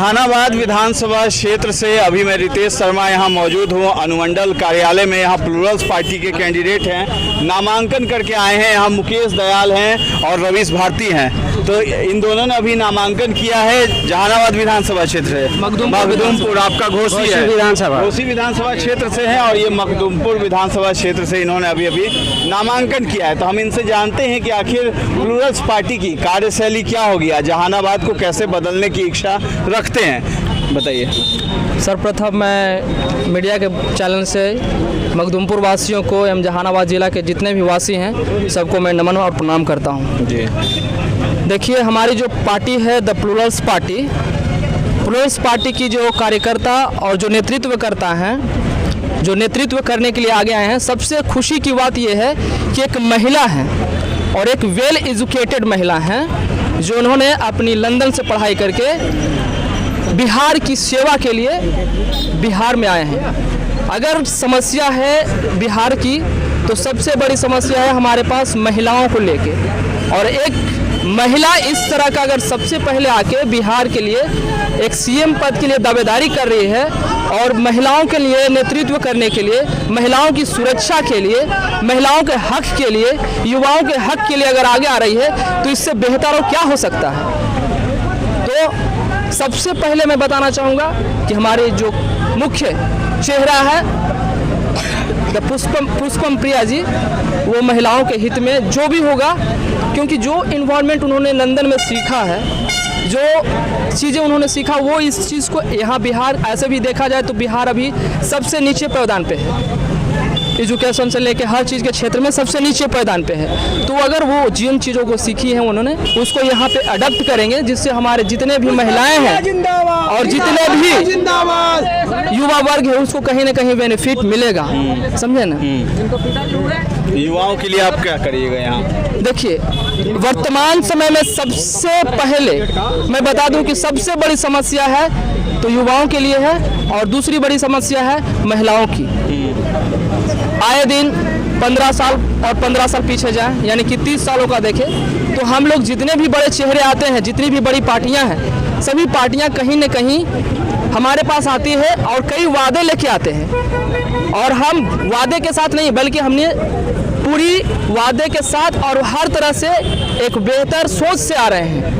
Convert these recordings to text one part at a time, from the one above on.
जहानाबाद विधानसभा क्षेत्र से अभी मैं रितेश शर्मा यहाँ मौजूद हूँ अनुमंडल कार्यालय में। यहाँ प्लूरल्स पार्टी के कैंडिडेट हैं, नामांकन करके आए हैं। यहाँ मुकेश दयाल हैं और रवीश भारती हैं। तो इन दोनों ने अभी नामांकन किया है। जहानाबाद विधानसभा क्षेत्र है, मखदूमपुर आपका घोसी है, घोसी विधानसभा क्षेत्र से है और ये मखदूमपुर विधानसभा क्षेत्र से इन्होंने अभी नामांकन किया है। तो हम इनसे जानते हैं कि आखिर प्लूरल्स पार्टी की कार्यशैली क्या होगी, जहानाबाद को कैसे बदलने की इच्छा रखते हैं, बताइए। सर्वप्रथम मैं मीडिया के चैनल से मखदूमपुर वासियों को एवं जहानाबाद जिला के जितने भी वासी हैं सबको मैं नमन और प्रणाम करता हूं जी। देखिए, हमारी जो पार्टी है द प्लूरल्स पार्टी की जो कार्यकर्ता और जो नेतृत्व करता है, जो नेतृत्व करने के लिए आगे आए हैं, सबसे खुशी की बात यह है कि एक महिला है और एक वेल एजुकेटेड महिला है जो उन्होंने अपनी लंदन से पढ़ाई करके बिहार की सेवा के लिए बिहार में आए हैं। अगर समस्या है बिहार की तो सबसे बड़ी समस्या है हमारे पास महिलाओं को लेके, और एक महिला इस तरह का अगर सबसे पहले आके बिहार के लिए एक सीएम पद के लिए दावेदारी कर रही है और महिलाओं के लिए नेतृत्व करने के लिए, महिलाओं की सुरक्षा के लिए, महिलाओं के हक के लिए, युवाओं के हक के लिए अगर आगे आ रही है तो इससे बेहतर और क्या हो सकता है। तो सबसे पहले मैं बताना चाहूँगा कि हमारे जो मुख्य चेहरा है पुष्पम प्रिया जी, वो महिलाओं के हित में जो भी होगा, क्योंकि जो इन्वायरमेंट उन्होंने लंदन में सीखा है, जो चीज़ें उन्होंने सीखा, वो इस चीज़ को यहाँ बिहार, ऐसे भी देखा जाए तो बिहार अभी सबसे नीचे पायदान पे है, एजुकेशन से लेके हर चीज़ के क्षेत्र में सबसे नीचे पायदान पे है। तो अगर वो जिन चीज़ों को सीखी हैं उन्होंने, उसको यहाँ पे अडॉप्ट करेंगे, जिससे हमारे जितने भी महिलाएं हैं और जितने भी युवा वर्ग है उसको कहीं ना कहीं बेनिफिट मिलेगा, समझे ना। युवाओं के लिए आप क्या करिएगा यहाँ? देखिए, वर्तमान समय में सबसे पहले मैं बता दूं कि सबसे बड़ी समस्या है तो युवाओं के लिए है, और दूसरी बड़ी समस्या है महिलाओं की। आए दिन 15 साल और 15 साल पीछे जाएं, यानी कि 30 सालों का देखें तो हम लोग जितने भी बड़े चेहरे आते हैं, जितनी भी बड़ी पार्टियां हैं, सभी पार्टियां कहीं न कहीं हमारे पास आती है और कई वादे लेके आते हैं, और हम वादे के साथ नहीं बल्कि हमने पूरी वादे के साथ और हर तरह से एक बेहतर सोच से आ रहे हैं।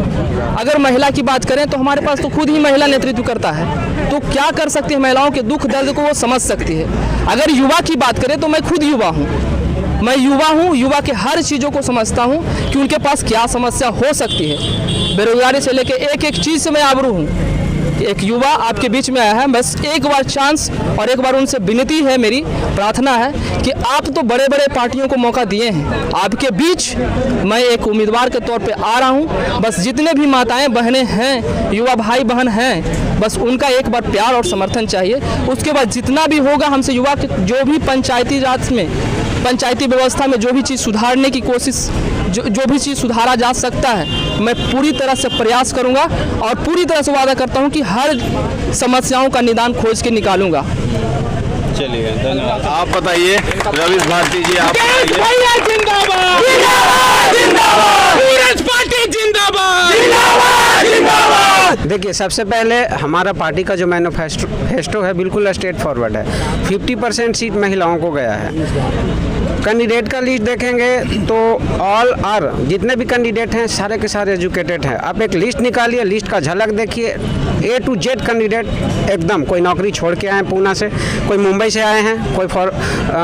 अगर महिला की बात करें तो हमारे पास तो खुद ही महिला नेतृत्व करता है, तो क्या कर सकती है, महिलाओं के दुख दर्द को वो समझ सकती है। अगर युवा की बात करें तो मैं खुद युवा हूँ, मैं युवा हूँ, युवा के हर चीज़ों को समझता हूँ कि उनके पास क्या समस्या हो सकती है। बेरोजगारी से लेकर एक एक चीज़ से मैं आबरू हूँ। एक युवा आपके बीच में आया है, बस एक बार चांस और एक बार उनसे विनती है, मेरी प्रार्थना है कि आप तो बड़े बड़े पार्टियों को मौका दिए हैं, आपके बीच मैं एक उम्मीदवार के तौर पे आ रहा हूं। बस जितने भी माताएं बहनें हैं, युवा भाई बहन हैं, बस उनका एक बार प्यार और समर्थन चाहिए। उसके बाद जितना भी होगा हमसे युवा के जो भी पंचायती राज में, पंचायती व्यवस्था में जो भी चीज़ सुधारने की कोशिश, जो भी चीज़ सुधारा जा सकता है, मैं पूरी तरह से प्रयास करूंगा और पूरी तरह से वादा करता हूं कि हर समस्याओं का निदान खोज के निकालूंगा। चलिए, धन्यवाद। आप बताइए रवीश भारती जी, आप देखिए, सबसे पहले हमारा पार्टी का जो मैनिफेस्टो है बिल्कुल स्ट्रेट फॉरवर्ड है। 50% सीट महिलाओं को गया है। कैंडिडेट का लिस्ट देखेंगे तो ऑल आर जितने भी कैंडिडेट हैं सारे के सारे एजुकेटेड हैं। आप एक लिस्ट निकालिए, लिस्ट का झलक देखिए, A to Z कैंडिडेट एकदम। कोई नौकरी छोड़ के आए हैं पूना से, कोई मुंबई से आए हैं, कोई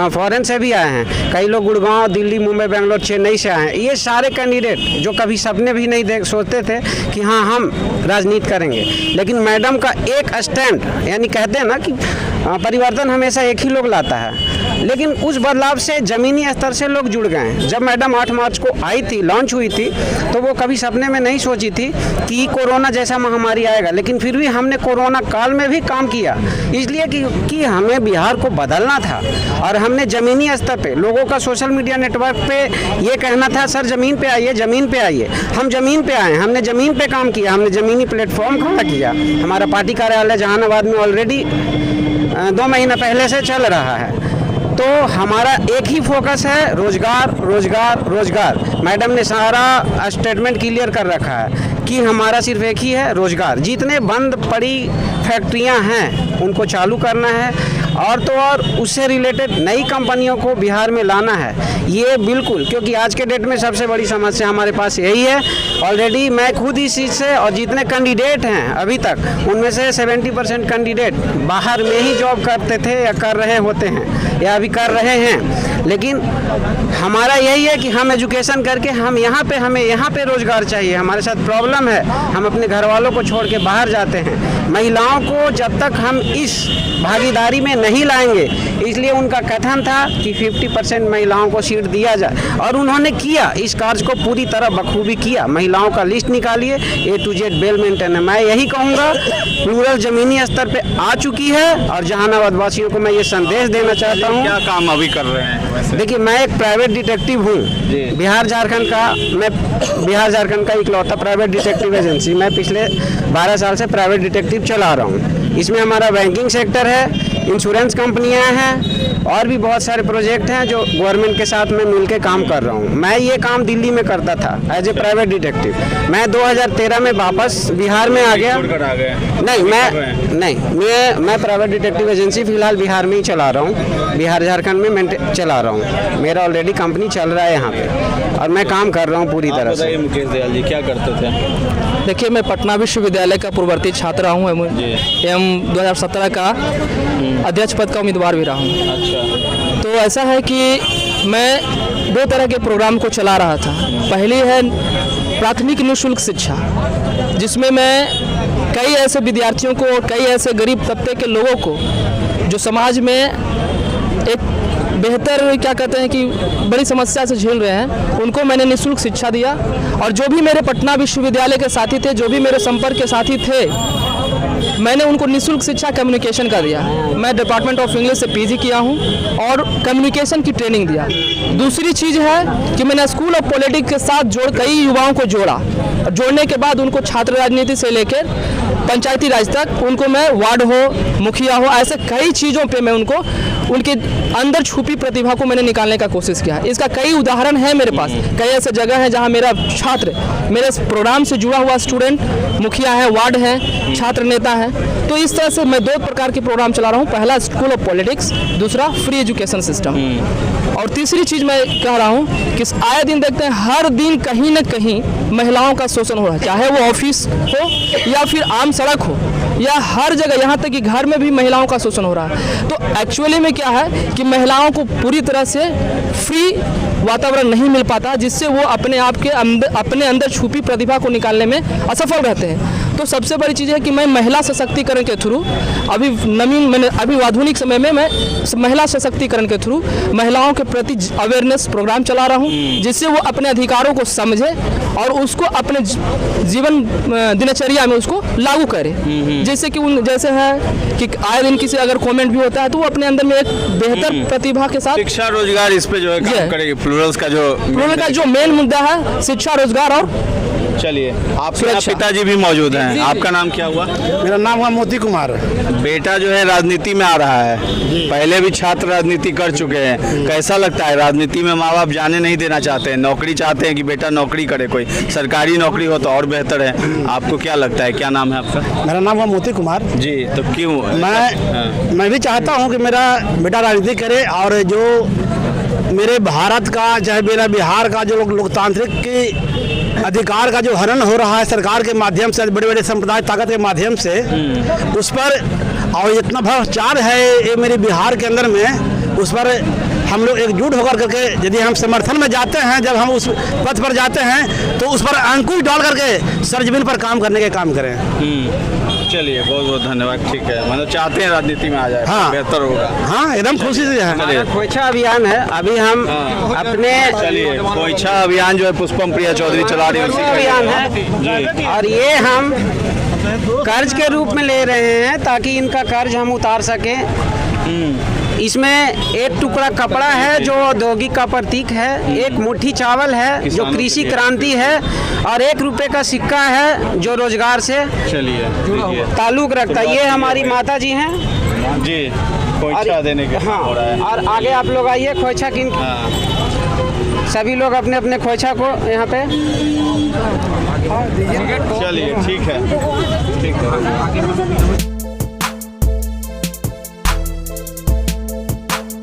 फॉरेन से भी आए हैं, कई लोग गुड़गांव, दिल्ली, मुंबई, बेंगलोर, चेन्नई से आए हैं। ये सारे कैंडिडेट जो कभी सपने भी नहीं सोचते थे कि हाँ हम राजनीति करेंगे, लेकिन मैडम का एक स्टैंड, यानी कहते हैं ना कि परिवर्तन हमेशा एक ही लोग लाता है, लेकिन उस बदलाव से ज़मीनी स्तर से लोग जुड़ गए हैं। जब मैडम 8 मार्च को आई थी, लॉन्च हुई थी, तो वो कभी सपने में नहीं सोची थी कि कोरोना जैसा महामारी आएगा, लेकिन फिर भी हमने कोरोना काल में भी काम किया, इसलिए कि हमें बिहार को बदलना था। और हमने ज़मीनी स्तर पे लोगों का सोशल मीडिया नेटवर्क पे ये कहना था, सर ज़मीन पे आइए, ज़मीन पे आइए। हम ज़मीन पे आए, हमने ज़मीन पे काम किया, हमने ज़मीनी प्लेटफॉर्म खड़ा किया। हमारा पार्टी कार्यालय जहानाबाद में ऑलरेडी 2 महीना पहले से चल रहा है। तो हमारा एक ही फोकस है, रोजगार रोजगार रोजगार। मैडम ने सारा स्टेटमेंट क्लियर कर रखा है कि हमारा सिर्फ एक ही है, रोजगार। जितने बंद पड़ी फैक्ट्रियां हैं उनको चालू करना है, और तो और उससे रिलेटेड नई कंपनियों को बिहार में लाना है। ये बिल्कुल, क्योंकि आज के डेट में सबसे बड़ी समस्या हमारे पास यही है। ऑलरेडी मैं खुद इस चीज़ से, और जितने कैंडिडेट हैं अभी तक, उनमें से 70% कैंडिडेट बाहर में ही जॉब करते थे या कर रहे होते हैं या अभी कर रहे हैं। लेकिन हमारा यही है कि हम एजुकेशन करके हमें यहाँ पे रोज़गार चाहिए। हमारे साथ प्रॉब्लम है, हम अपने घर वालों को छोड़ के बाहर जाते हैं। महिलाओं को जब तक हम इस भागीदारी में नहीं लाएंगे, इसलिए उनका कथन था कि 50% महिलाओं को सीट दिया जाए, और उन्होंने किया। इस कार्य को पूरी तरह बखूबी किया। महिलाओं का लिस्ट निकालिए, A to Z बेल मेंटेन है। मैं यही कहूँगा, प्लूरल जमीनी स्तर पे आ चुकी है, और जहानाबाद वासियों को मैं ये संदेश देना चाहता हूँ। क्या काम अभी कर रहे हैं वैसे? देखिए, मैं एक प्राइवेट डिटेक्टिव हूँ। बिहार झारखंड का इकलौता प्राइवेट डिटेक्टिव एजेंसी। मैं पिछले 12 साल से प्राइवेट डिटेक्टिव चला रहा हूँ। इसमें हमारा बैंकिंग सेक्टर है, इंश्योरेंस कंपनियां हैं, और भी बहुत सारे प्रोजेक्ट हैं जो गवर्नमेंट के साथ में मिलकर काम कर रहा हूं। मैं ये काम दिल्ली में करता था एज ए प्राइवेट डिटेक्टिव। मैं 2013 में वापस बिहार में आ गया। मैं प्राइवेट डिटेक्टिव एजेंसी फिलहाल बिहार में ही चला रहा हूँ। बिहार झारखंड में चला रहा हूँ। मेरा ऑलरेडी कंपनी चल रहा है यहाँ पे, और मैं काम कर रहा हूँ पूरी तरह से। मुकेश दयाल जी क्या करते थे? देखिए, मैं पटना विश्वविद्यालय का पूर्ववर्ती छात्र रहा हूँ एवं 2017 का अध्यक्ष पद का उम्मीदवार भी रहा हूँ। अच्छा। तो ऐसा है कि मैं 2 तरह के प्रोग्राम को चला रहा था। पहली है प्राथमिक निःशुल्क शिक्षा, जिसमें मैं कई ऐसे विद्यार्थियों को और कई ऐसे गरीब तबके के लोगों को जो समाज में एक बेहतर क्या कहते हैं कि बड़ी समस्या से झेल रहे हैं, उनको मैंने निःशुल्क शिक्षा दिया। और जो भी मेरे पटना विश्वविद्यालय के साथी थे, जो भी मेरे संपर्क के साथी थे, मैंने उनको निःशुल्क शिक्षा कम्युनिकेशन का दिया। मैं डिपार्टमेंट ऑफ इंग्लिश से पीजी किया हूँ और कम्युनिकेशन की ट्रेनिंग दिया। दूसरी चीज़ है कि मैंने स्कूल ऑफ पॉलिटिक्स के साथ कई युवाओं को जोड़ने के बाद उनको छात्र राजनीति से लेकर पंचायती राज तक, उनको मैं वार्ड हो, मुखिया हो, ऐसे कई चीज़ों पे मैं उनको उनके अंदर छुपी प्रतिभा को मैंने निकालने का कोशिश किया। इसका कई उदाहरण है मेरे पास। कई ऐसे जगह हैं जहां मेरा छात्र, मेरे प्रोग्राम से जुड़ा हुआ स्टूडेंट मुखिया है, वार्ड है, छात्र नेता है। तो इस तरह से मैं 2 प्रकार के प्रोग्राम चला रहा हूँ। पहला स्कूल ऑफ पॉलिटिक्स, दूसरा फ्री एजुकेशन सिस्टम। और तीसरी चीज़ मैं कह रहा हूँ कि आए दिन देखते हैं, हर दिन कहीं न कहीं महिलाओं का शोषण हो रहा है, चाहे वो ऑफिस हो या फिर आम सड़क हो या हर जगह, यहाँ तक कि घर में भी महिलाओं का शोषण हो रहा है। तो एक्चुअली में क्या है कि महिलाओं को पूरी तरह से फ्री वातावरण नहीं मिल पाता, जिससे वो अपने आप के अपने अंदर छुपी प्रतिभा को निकालने में असफल रहते हैं। तो सबसे बड़ी चीज़ है कि मैं महिला सशक्तिकरण के थ्रू अभी आधुनिक समय में मैं महिला सशक्तिकरण के थ्रू महिलाओं के प्रति अवेयरनेस प्रोग्राम चला रहा हूँ, जिससे वो अपने अधिकारों को समझे और उसको अपने जीवन दिनचर्या में उसको लागू करे। जैसे कि जैसे है कि आए दिन किसी अगर कमेंट भी होता है तो वो अपने अंदर में एक बेहतर प्रतिभा के साथ शिक्षा रोजगार इस पे जो है काम करेगी। प्लूरल का जो मेन मुद्दा है शिक्षा, रोजगार और चलिए, आपके पिताजी भी मौजूद हैं। आपका नाम क्या हुआ? मेरा नाम हुआ मोती कुमार। बेटा जो है राजनीति में आ रहा है, पहले भी छात्र राजनीति कर चुके हैं। कैसा लगता है? राजनीति में माँ बाप जाने नहीं देना चाहते हैं, नौकरी चाहते हैं कि बेटा नौकरी करे, कोई सरकारी नौकरी हो तो और बेहतर है। आपको क्या लगता है? क्या नाम है आपका? मेरा नाम हुआ मोती कुमार जी। तो क्यों? मैं भी चाहता हूँ कि मेरा बेटा राजनीति करे, और जो मेरे भारत का चाहे मेरा बिहार का जो लोकतांत्रिक की अधिकार का जो हनन हो रहा है सरकार के माध्यम से, बड़े बड़े संप्रदाय ताकत के माध्यम से, उस पर और इतना भ्रष्टाचार है ये मेरे बिहार के अंदर में, उस पर हम लोग एकजुट होकर करके यदि हम समर्थन में जाते हैं, जब हम उस पथ पर जाते हैं तो उस पर अंकुश डाल करके सरजमीन पर काम करने के काम करें। चलिए, बहुत बहुत धन्यवाद। ठीक है, मतलब चाहते हैं राजनीति में आ जाए। हाँ, बेहतर होगा। हाँ, एकदम खुशी से है। खोइछा अभियान है, अभी हम अपने चलिए, खोइछा अभियान जो है पुष्पम प्रिया चौधरी चला रही है, अभियान है, और ये हम कर्ज के रूप में ले रहे हैं ताकि इनका कर्ज हम उतार सकें। इसमें एक टुकड़ा कपड़ा है जो औद्योगिक का प्रतीक है, एक मुट्ठी चावल है जो कृषि क्रांति है, और 1 रुपए का सिक्का है जो रोजगार से ताल्लुक रखता है। ये हमारी माता जी हैं जी, खोइछा देने के। हाँ, और आगे आप लोग आइए, खोइछा सभी लोग अपने अपने खोइछा को यहाँ पे चलिए ठीक है।